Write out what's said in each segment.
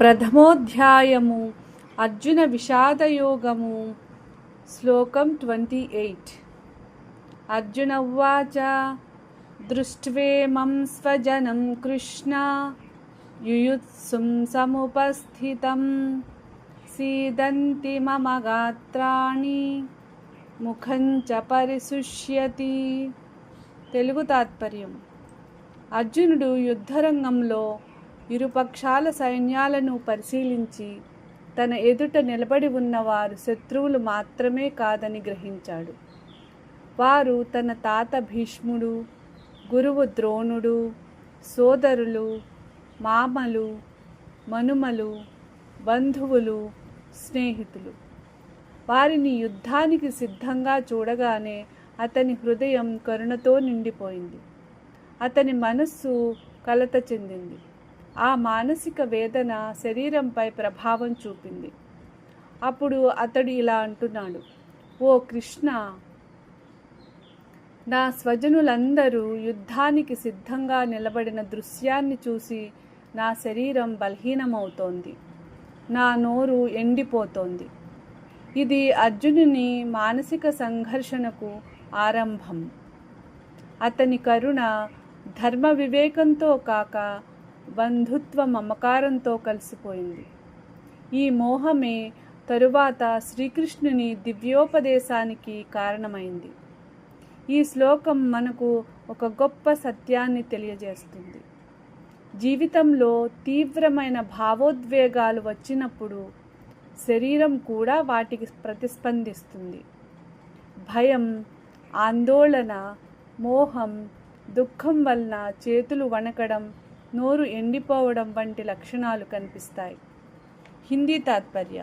ప్రథమోధ్యాయము అర్జున విషాదయోగము శ్లోకం 28. అర్జున ఉవాచ దృష్ట్వేమం స్వజనం కృష్ణ యుయుత్సుం సముపస్థితం సీదంతి మమ గాత్రాణి ముఖం చ పరిశుష్యతి. తెలుగు తాత్పర్యం. అర్జునుడు యుద్ధరంగంలో ఇరుపక్షాల సైన్యాలను పరిశీలించి తన ఎదుట నిలబడి ఉన్నవారు శత్రువులు మాత్రమే కాదని గ్రహించాడు. వారు తన తాత భీష్ముడు, గురువు ద్రోణుడు, సోదరులు, మామలు, మనుమలు, బంధువులు, స్నేహితులు. వారిని యుద్ధానికి సిద్ధంగా చూడగానే అతని హృదయం కరుణతో నిండిపోయింది. అతని మనస్సు కలత చెందింది. ఆ మానసిక వేదన శరీరంపై ప్రభావం చూపింది. అప్పుడు అతడు ఇలా అంటున్నాడు: ఓ కృష్ణ, నా స్వజనులందరూ యుద్ధానికి సిద్ధంగా నిలబడిన దృశ్యాన్ని చూసి నా శరీరం బలహీనమవుతోంది, నా నోరు ఎండిపోతోంది. ఇది అర్జునుని మానసిక సంఘర్షణకు ఆరంభం. అతని కరుణ ధర్మ వివేకంతో కాక బంధుత్వ మమకారంతో కలిసిపోయింది. ఈ మోహమే తరువాత శ్రీకృష్ణుని దివ్యోపదేశానికి కారణమైంది. ఈ శ్లోకం మనకు ఒక గొప్ప సత్యాన్ని తెలియజేస్తుంది. జీవితంలో తీవ్రమైన భావోద్వేగాలు వచ్చినప్పుడు శరీరం కూడా వాటికి ప్రతిస్పందిస్తుంది. భయం, ఆందోళన, మోహం, దుఃఖం వలన చేతులు వణకడం, నోరు ఎండిపోవడం వంటి లక్షణాలు కనిపిస్తాయి. హిందీ तात्पर्य.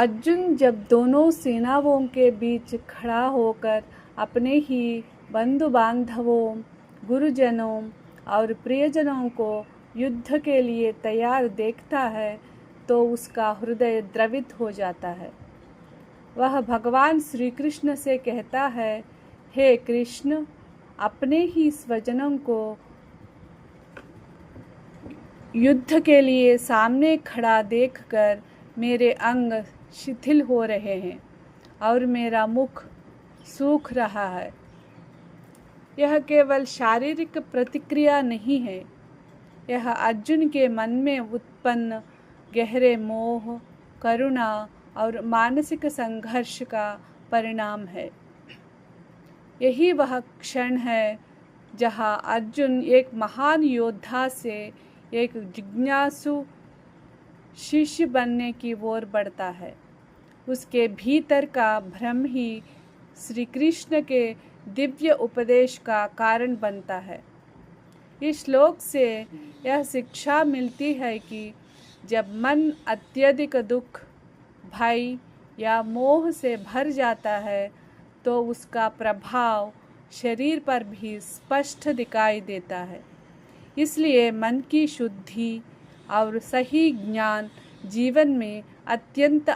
अर्जुन जब दोनों सेनाओं के बीच खड़ा होकर अपने ही बंधु बांधवों, गुरुजनों और प्रियजनों को युद्ध के लिए तैयार देखता है तो उसका हृदय द्रवित हो जाता है. वह भगवान श्री कृष्ण से कहता है, हे कृष्ण, अपने ही स्वजनों को युद्ध के लिए सामने खड़ा देखकर मेरे अंग शिथिल हो रहे हैं और मेरा मुख सूख रहा है. यह केवल शारीरिक प्रतिक्रिया नहीं है, यह अर्जुन के मन में उत्पन्न गहरे मोह, करुणा और मानसिक संघर्ष का परिणाम है. यही वह क्षण है जहाँ अर्जुन एक महान योद्धा से एक जिज्ञासु शिष्य बनने की ओर बढ़ता है. उसके भीतर का भ्रम ही श्री कृष्ण के दिव्य उपदेश का कारण बनता है. इस श्लोक से यह शिक्षा मिलती है कि जब मन अत्यधिक दुख, भय या मोह से भर जाता है तो उसका प्रभाव शरीर पर भी स्पष्ट दिखाई देता है. इसलिए मन की शुद्धि और सही ज्ञान जीवन में अत्यंत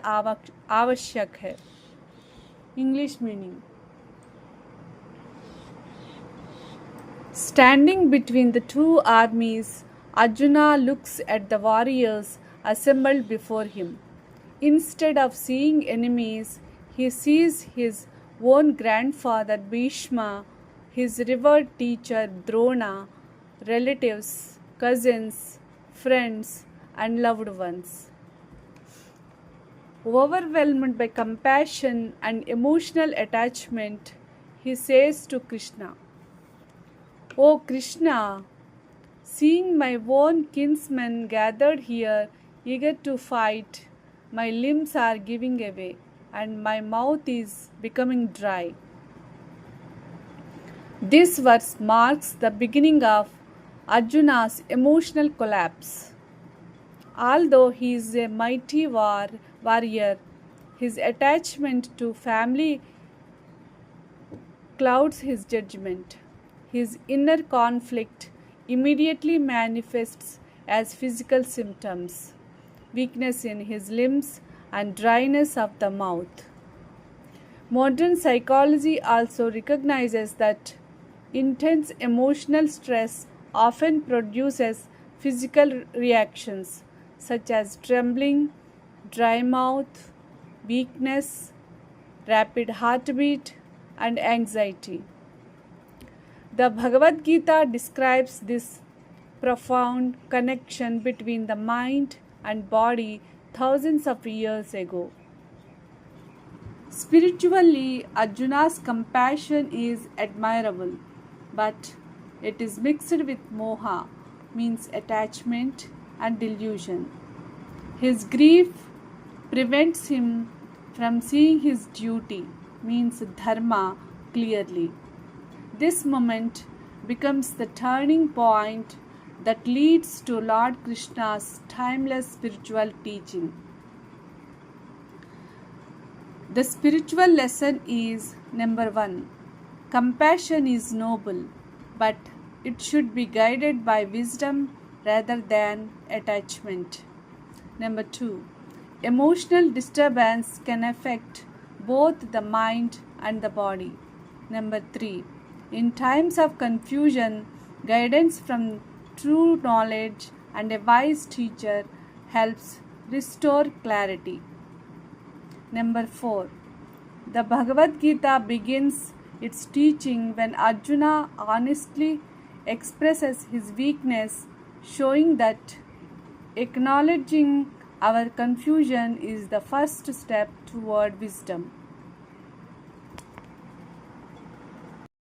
आवश्यक है. English meaning. Standing between the two armies, Arjuna looks at the warriors assembled before him. Instead of seeing enemies, he sees his own grandfather Bhishma, his revered teacher Drona, relatives, cousins, friends, and loved ones. Overwhelmed by compassion and emotional attachment, he says to Krishna, O Krishna, seeing my own kinsmen gathered here eager to fight, my limbs are giving away and my mouth is becoming dry. This verse marks the beginning of Arjuna's emotional collapse. Although he is a mighty warrior, his attachment to family clouds his judgment. His inner conflict immediately manifests as physical symptoms: weakness in his limbs and dryness of the mouth. Modern psychology also recognizes that intense emotional stress often produces physical reactions such as trembling, dry mouth, weakness, rapid heartbeat, and anxiety. The Bhagavad Gita describes this profound connection between the mind and body thousands of years ago. Spiritually, Arjuna's compassion is admirable, but it is mixed with moha, means attachment and delusion. His grief prevents him from seeing his duty, means dharma, clearly. This moment becomes the turning point that leads to Lord Krishna's timeless spiritual teaching. The spiritual lesson is number 1. Compassion is noble, but it should be guided by wisdom rather than attachment. Number 2. Emotional disturbance can affect both the mind and the body. Number 3. In times of confusion, guidance from true knowledge and a wise teacher helps restore clarity. Number 4. The Bhagavad Gita begins its teaching when Arjuna honestly expresses his weakness, showing that acknowledging our confusion is the first step toward wisdom.